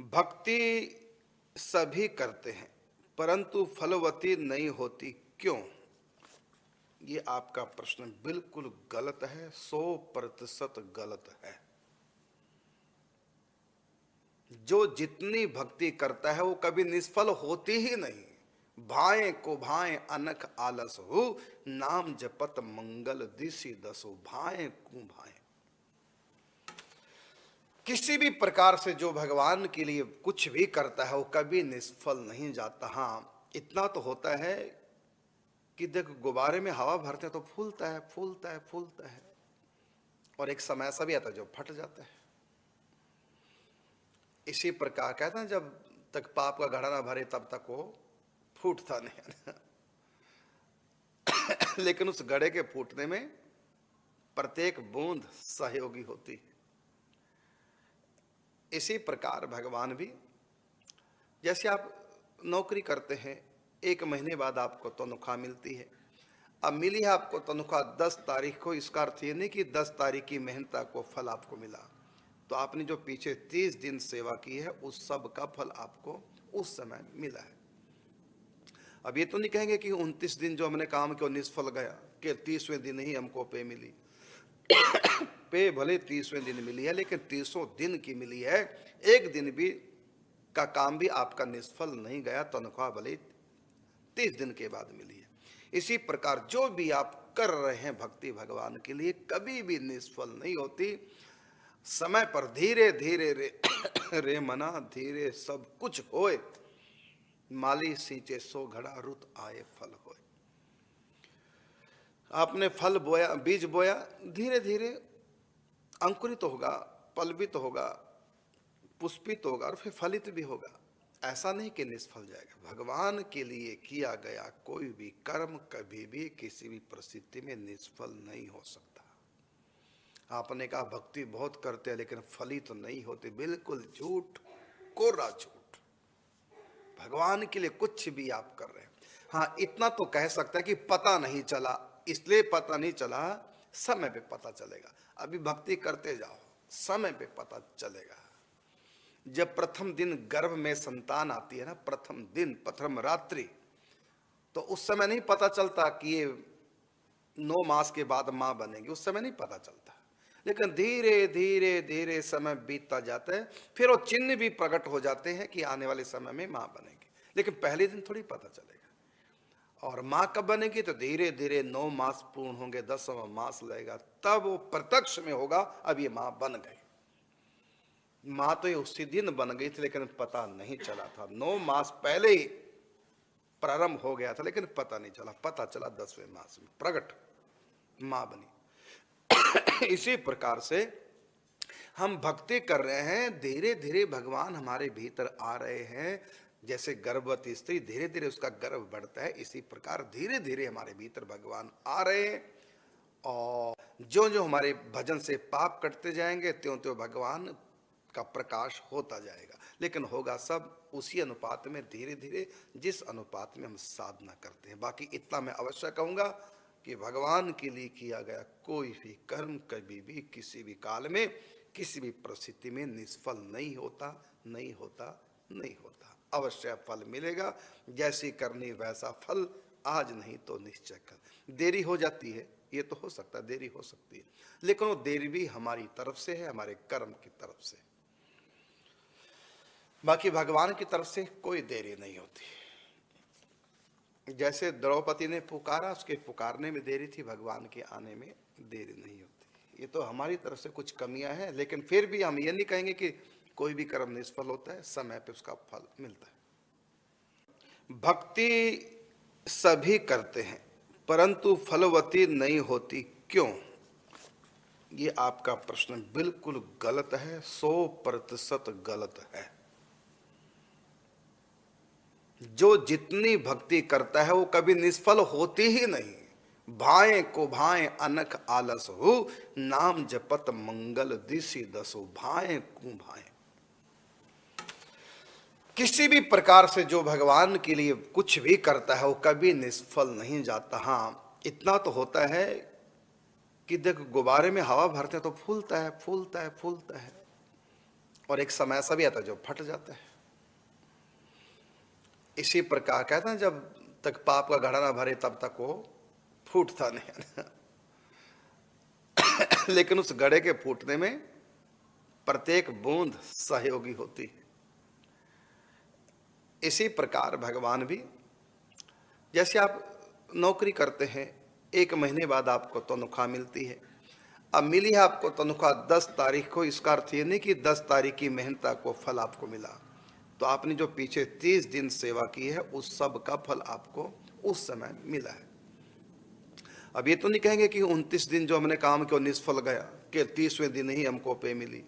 भक्ति सभी करते हैं परंतु फलवती नहीं होती क्यों? ये आपका प्रश्न बिल्कुल गलत है, 100% गलत है। जो जितनी भक्ति करता है वो कभी निष्फल होती ही नहीं। भाए को भाए अनख आलस हो, नाम जपत मंगल दिशि दसो। भाए को भाए, किसी भी प्रकार से जो भगवान के लिए कुछ भी करता है वो कभी निष्फल नहीं जाता। हाँ, इतना तो होता है कि देखो, गुब्बारे में हवा भरते हैं तो फूलता है फूलता है फूलता है, और एक समय ऐसा भी आता है जो फट जाता है। इसी प्रकार कहते हैं, जब तक पाप का घड़ा ना भरे तब तक वो फूटता नहीं। लेकिन उस घड़े के फूटने में प्रत्येक बूंद सहयोगी होती है। इसी प्रकार भगवान भी, जैसे आप नौकरी करते हैं, 1 महीने बाद आपको तनख्वाह मिलती है। अब मिली है आपको तनख्वाह 10 तारीख को, इसका अर्थ ये नहीं कि 10 तारीख की मेहनत को फल आपको मिला। तो आपने जो पीछे 30 दिन सेवा की है उस सब का फल आपको उस समय मिला है। अब ये तो नहीं कहेंगे कि 29 दिन जो हमने काम किया निष्फल गया, कि 30वें दिन ही हमको पे मिली। पे भले 30वें दिन मिली है, लेकिन 30 दिन की मिली है। एक दिन भी का काम भी आपका निष्फल नहीं गया, तनख्वाह भले 30 दिन के बाद मिली है। इसी प्रकार जो भी आप कर रहे हैं भक्ति भगवान के लिए, कभी भी निष्फल नहीं होती। समय पर धीरे धीरे रे मना धीरे सब कुछ होए, माली सींचे सो घड़ा रुत आए फल होए। आपने फल बोया, बीज बोया, धीरे धीरे अंकुरित होगा, पलवित होगा, पुष्पित होगा और फिर फलित भी होगा। ऐसा नहीं कि निष्फल जाएगा। भगवान के लिए किया गया कोई भी कर्म कभी भी किसी भी परिस्थिति में निष्फल नहीं हो सकता। आपने कहा भक्ति बहुत करते हैं लेकिन फलित तो नहीं होते, बिल्कुल झूठ, कोरा झूठ। भगवान के लिए कुछ भी आप कर रहे हैं। हाँ, इतना तो कह सकते हैं कि पता नहीं चला, इसलिए पता नहीं चला, समय पे पता चलेगा। अभी भक्ति करते जाओ, समय पे पता चलेगा। जब प्रथम दिन गर्भ में संतान आती है ना, प्रथम दिन, प्रथम रात्रि, तो उस समय नहीं पता चलता कि ये 9 मास के बाद मां बनेगी, उस समय नहीं पता चलता। लेकिन धीरे धीरे धीरे समय बीतता जाता है, फिर वो चिन्ह भी प्रकट हो जाते हैं कि आने वाले समय में मां बनेगी। लेकिन पहले दिन थोड़ी पता चलेगा। और मां कब बनेगी? तो धीरे धीरे 9 मास पूर्ण होंगे, 10वां मास लगेगा, तब वो प्रत्यक्ष में होगा अब ये मां बन गई। मां तो ये उसी दिन बन गई थी लेकिन पता नहीं चला था। 9 मास पहले ही प्रारंभ हो गया था लेकिन पता नहीं चला। पता चला 10वें मास में प्रकट मां बनी। इसी प्रकार से हम भक्ति कर रहे हैं, धीरे धीरे भगवान हमारे भीतर आ रहे हैं। जैसे गर्भवती स्त्री धीरे धीरे उसका गर्भ बढ़ता है, इसी प्रकार धीरे धीरे हमारे भीतर भगवान आ रहे हैं। और जो जो हमारे भजन से पाप कटते जाएंगे त्यों त्यों भगवान का प्रकाश होता जाएगा। लेकिन होगा सब उसी अनुपात में, धीरे धीरे, जिस अनुपात में हम साधना करते हैं। बाकी इतना मैं अवश्य कहूंगा कि भगवान के लिए किया गया कोई भी कर्म कभी भी किसी भी काल में किसी भी परिस्थिति में निष्फल नहीं होता, नहीं होता, नहीं होता। अवश्य फल मिलेगा। जैसी करनी वैसा फल, आज नहीं तो निश्चय कर। देरी हो जाती है, ये तो हो सकता है, देरी हो सकती है, लेकिन वो देरी भी हमारी तरफ से है, हमारे कर्म की तरफ से। बाकी भगवान की तरफ से कोई देरी नहीं होती। जैसे द्रौपदी ने पुकारा, उसके पुकारने में देरी थी, भगवान के आने में देरी नहीं होती। ये तो हमारी तरफ से कुछ कमियां हैं, लेकिन फिर भी हम ये नहीं कहेंगे कि कोई भी कर्म निष्फल होता है, समय पे उसका फल मिलता है। भक्ति सभी करते हैं परंतु फलवती नहीं होती क्यों? ये आपका प्रश्न बिल्कुल गलत है, 100% गलत है। जो जितनी भक्ति करता है वो कभी निष्फल होती ही नहीं। भाए को भाए अनख आलस हो, नाम जपत मंगल दिशि दसो। भाए को भाए, किसी भी प्रकार से जो भगवान के लिए कुछ भी करता है वो कभी निष्फल नहीं जाता। हाँ, इतना तो होता है कि देखो, गुब्बारे में हवा भरते हैं तो फूलता है फूलता है फूलता है, और एक समय ऐसा भी आता है जो फट जाता है। इसी प्रकार कहते हैं जब तक पाप का घड़ा ना भरे तब तक वो फूटता नहीं। लेकिन उस घड़े के फूटने में प्रत्येक बूंद सहयोगी होती है। इसी प्रकार भगवान भी, जैसे आप नौकरी करते हैं, 1 महीने बाद आपको तनख्वाह मिलती है। अब मिली है आपको तनख्वाह 10 तारीख को, इसका अर्थ ये नहीं कि 10 तारीख की मेहनत को फल आपको मिला। तो आपने जो पीछे 30 दिन सेवा की है उस सब का फल आपको उस समय मिला है। अब ये तो नहीं कहेंगे कि 29 दिन जो हमने काम किया निष्फल गया, कि 30वें दिन ही हमको पे मिली।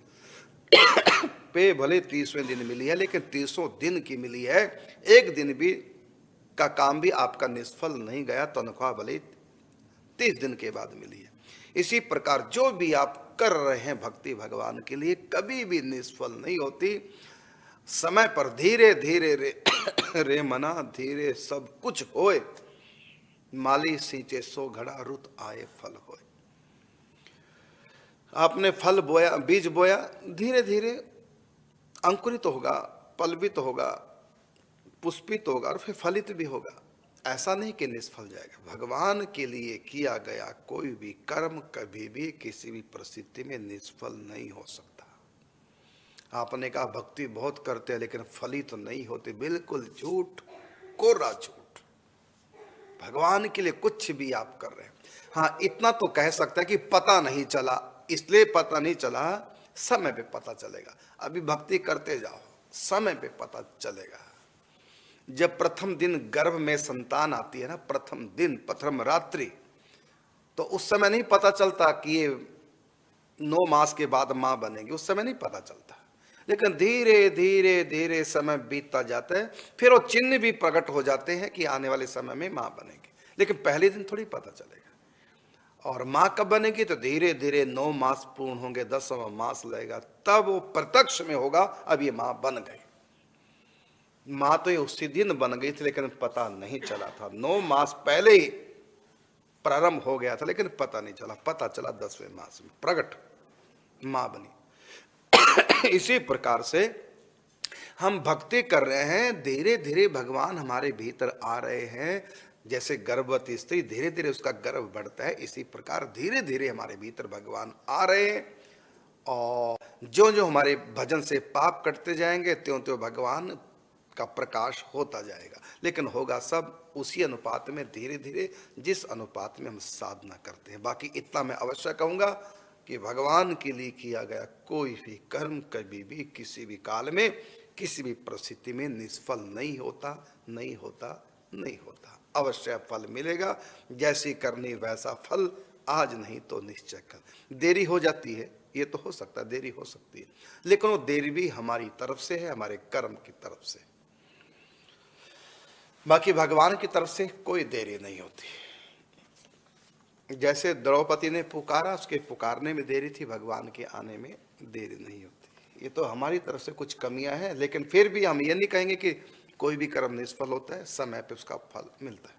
पे भले 30वें दिन मिली है, लेकिन 30 दिन की मिली है। एक दिन भी का काम भी आपका निष्फल नहीं गया, तनख्वाह भले 30 दिन के बाद मिली है। इसी प्रकार जो भी आप कर रहे हैं भक्ति भगवान के लिए, कभी भी निष्फल नहीं होती। समय पर धीरे धीरे रे मना धीरे सब कुछ होए, माली सींचे सो घड़ा रुत आए फल होए। आपने फल बोया, बीज बोया, धीरे धीरे अंकुरित होगा, पल्वित होगा, पुष्पित होगा और फिर फलित भी होगा। ऐसा नहीं कि निष्फल जाएगा। भगवान के लिए किया गया कोई भी कर्म कभी भी किसी भी परिस्थिति में निष्फल नहीं हो सकता। आपने कहा भक्ति बहुत करते हैं लेकिन फलित तो नहीं होते, बिल्कुल झूठ, कोरा झूठ। भगवान के लिए कुछ भी आप कर रहे हैं, हाँ इतना तो कह सकता है कि पता नहीं चला, इसलिए पता नहीं चला, समय पे पता चलेगा। अभी भक्ति करते जाओ, समय पे पता चलेगा। जब प्रथम दिन गर्भ में संतान आती है ना, प्रथम दिन, प्रथम रात्रि, तो उस समय नहीं पता चलता कि ये 9 मास के बाद मां बनेगी, उस समय नहीं पता चलता। लेकिन धीरे धीरे धीरे समय बीतता जाता है, फिर वो चिन्ह भी प्रकट हो जाते हैं कि आने वाले समय में मां बनेगी, लेकिन पहले दिन थोड़ी पता चलेगा। और मां कब बनेगी, तो धीरे धीरे 9 मास पूर्ण होंगे, 10वां मास लगेगा, तब वो प्रत्यक्ष में होगा अब ये मां बन गई। मां तो ये उसी दिन बन गई थी लेकिन पता नहीं चला था। 9 मास पहले ही प्रारंभ हो गया था लेकिन पता नहीं चला, पता चला 10वें मास में प्रकट मां बनी। इसी प्रकार से हम भक्ति कर रहे हैं, धीरे धीरे भगवान हमारे भीतर आ रहे हैं। जैसे गर्भवती स्त्री धीरे धीरे उसका गर्भ बढ़ता है, इसी प्रकार धीरे धीरे हमारे भीतर भगवान आ रहे हैं। और जो जो हमारे भजन से पाप कटते जाएंगे त्यों त्यों भगवान का प्रकाश होता जाएगा। लेकिन होगा सब उसी अनुपात में, धीरे धीरे, जिस अनुपात में हम साधना करते हैं। बाकी इतना मैं अवश्य कहूंगा कि भगवान के लिए किया गया कोई भी कर्म कभी भी किसी भी काल में किसी भी परिस्थिति में निष्फल नहीं होता, नहीं होता, नहीं होता। अवश्य फल मिलेगा, जैसी करनी वैसा फल, आज नहीं तो निश्चय कल। देरी हो जाती है, ये तो हो सकता है, देरी हो सकती है, लेकिन वो देरी भी हमारी तरफ से है, हमारे कर्म की तरफ से। बाकी भगवान की तरफ से कोई देरी नहीं होती। जैसे द्रौपदी ने पुकारा, उसके पुकारने में देरी थी, भगवान के आने में देरी नहीं होती। ये तो हमारी तरफ से कुछ कमियां हैं, लेकिन फिर भी हम ये नहीं कहेंगे कि कोई भी कर्म निष्फल होता है, समय पे उसका फल मिलता है।